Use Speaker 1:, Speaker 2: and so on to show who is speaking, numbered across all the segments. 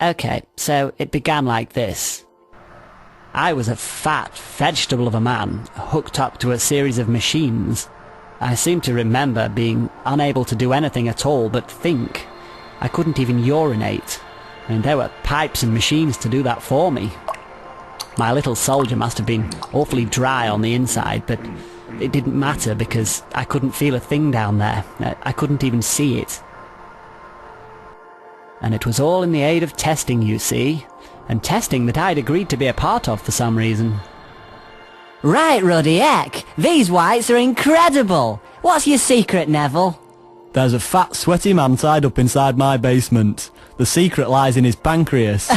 Speaker 1: Okay, so it began like this. I was a fat vegetable of a man, hooked up to a series of machines. I seem to remember being unable to do anything at all but think. I couldn't even urinate, and there were pipes and machines to do that for me. My little soldier must have been awfully dry on the inside, but it didn't matter because I couldn't feel a thing down there. I couldn't even see it. And it was all in the aid of testing, you see, and testing that I'd agreed to be a part of for some reason.
Speaker 2: Right, Ruddy Heck, these whites are incredible. What's your secret, Neville?
Speaker 3: There's a fat, sweaty man tied up inside my basement. The secret lies in his pancreas.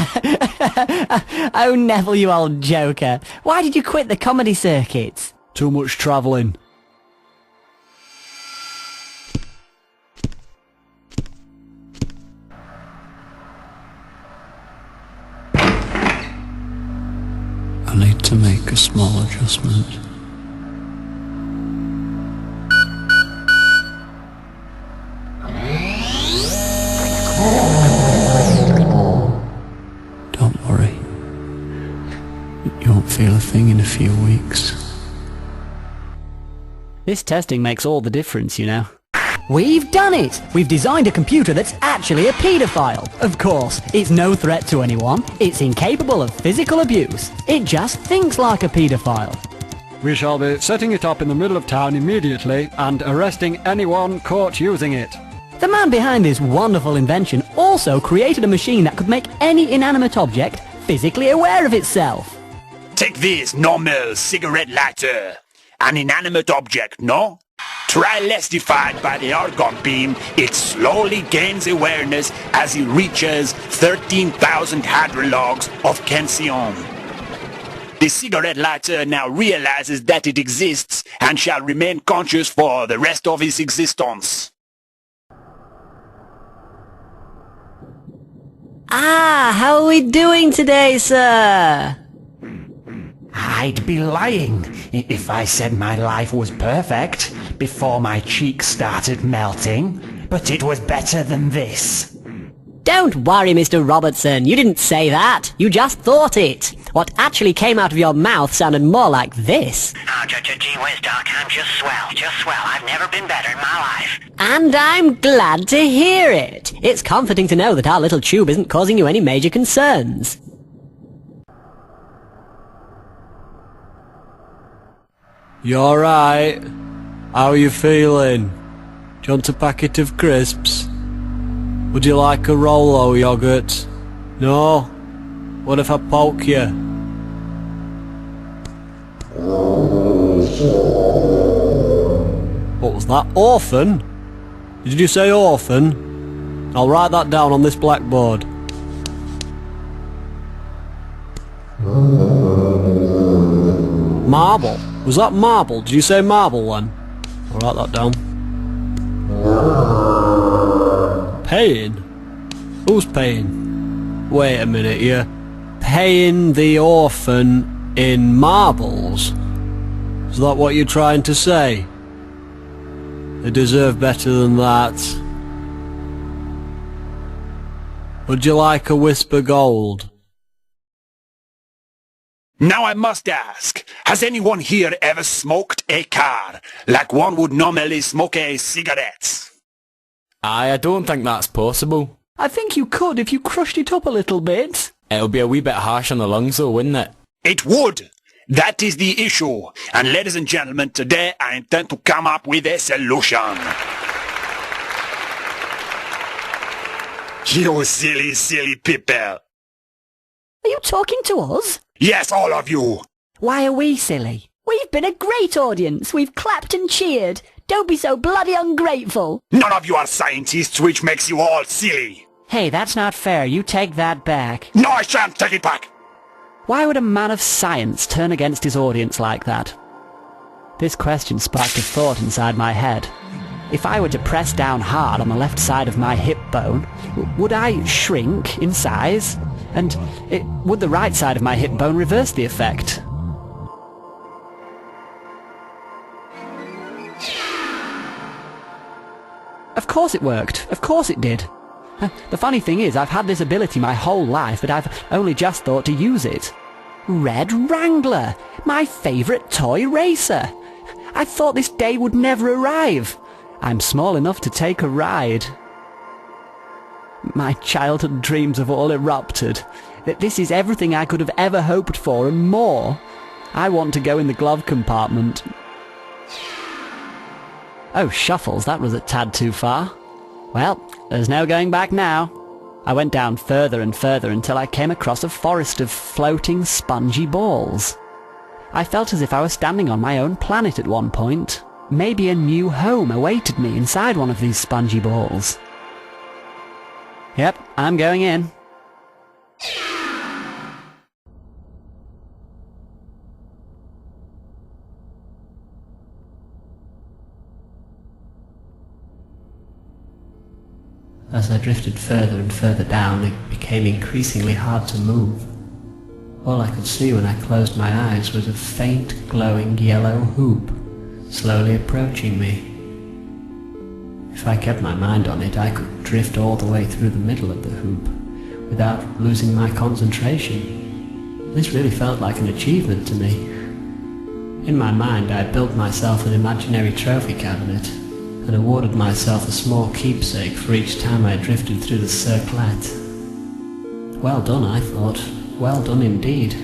Speaker 2: Oh, Neville, you old joker. Why did you quit the comedy circuit?
Speaker 3: Too much travelling. I need to make a small adjustment. Don't worry. You won't feel a thing in a few weeks.
Speaker 1: This testing makes all the difference, you know.
Speaker 2: We've done it! We've designed a computer that's actually a paedophile. Of course, it's no threat to anyone. It's incapable of physical abuse. It just thinks like a paedophile.
Speaker 3: We shall be setting it up in the middle of town immediately and arresting anyone caught using it.
Speaker 2: The man behind this wonderful invention also created a machine that could make any inanimate object physically aware of itself.
Speaker 4: Take this normal cigarette lighter. An inanimate object, no? Try lestified by the argon beam, it slowly gains awareness as it reaches 13,000 hydrologs of Cancion. The cigarette lighter now realizes that it exists and shall remain conscious for the rest of its existence.
Speaker 2: Ah, how are we doing today, sir?
Speaker 5: I'd be lying if I said my life was perfect before my cheeks started melting, but it was better than this.
Speaker 2: Don't worry, Mr. Robertson. You didn't say that. You just thought it. What actually came out of your mouth sounded more like this.
Speaker 6: Oh, gee whiz, Doc, I'm just swell. I've never been better in my life.
Speaker 2: And I'm glad to hear it. It's comforting to know that our little tube isn't causing you any major concerns.
Speaker 3: You alright? How are you feeling? Do you want a packet of crisps? Would you like a Rolo yogurt? No? What if I poke you? What was that? Orphan? Did you say orphan? I'll write that down on this blackboard. Marble? Was that marble? Did you say marble then? I'll write that down. Paying? Who's paying? Wait a minute, you're paying the orphan in marbles? Is that what you're trying to say? They deserve better than that. Would you like a whisper gold?
Speaker 4: Now I must ask, has anyone here ever smoked a car like one would normally smoke a cigarette?
Speaker 7: I don't think that's possible.
Speaker 1: I think you could if you crushed it up a little bit.
Speaker 7: It'll be a wee bit harsh on the lungs though, wouldn't it?
Speaker 4: It would. That is the issue. And ladies and gentlemen, today I intend to come up with a solution. You silly people.
Speaker 2: Are you talking to us?
Speaker 4: Yes, all of you.
Speaker 2: Why are we silly? We've been a great audience. We've clapped and cheered. Don't be so bloody ungrateful.
Speaker 4: None of you are scientists, which makes you all silly.
Speaker 1: Hey, that's not fair. You take that back.
Speaker 4: No, I shan't take it back.
Speaker 1: Why would a man of science turn against his audience like that? This question sparked a thought inside my head. If I were to press down hard on the left side of my hip bone, would I shrink in size? And would the right side of my hip bone reverse the effect? Of course it worked. Of course it did.
Speaker 2: The funny thing is, I've had this ability my whole life, but I've only just thought to use it. Red Wrangler! My favourite toy racer! I thought this day would never arrive. I'm small enough to take a ride. My childhood dreams have all erupted. This is everything I could have ever hoped for and more. I want to go in the glove compartment. Oh, Shuffles, that was a tad too far. Well, there's no going back now. I went down further and further until I came across a forest of floating spongy balls. I felt as if I was standing on my own planet at one point. Maybe a new home awaited me inside one of these spongy balls. Yep, I'm going in.
Speaker 3: As I drifted further and further down, it became increasingly hard to move. All I could see when I closed my eyes was a faint, glowing yellow hoop, slowly approaching me. If I kept my mind on it, I could drift all the way through the middle of the hoop, without losing my concentration. This really felt like an achievement to me. In my mind, I built myself an imaginary trophy cabinet, and awarded myself a small keepsake for each time I drifted through the circlet. Well done, I thought. Well done indeed.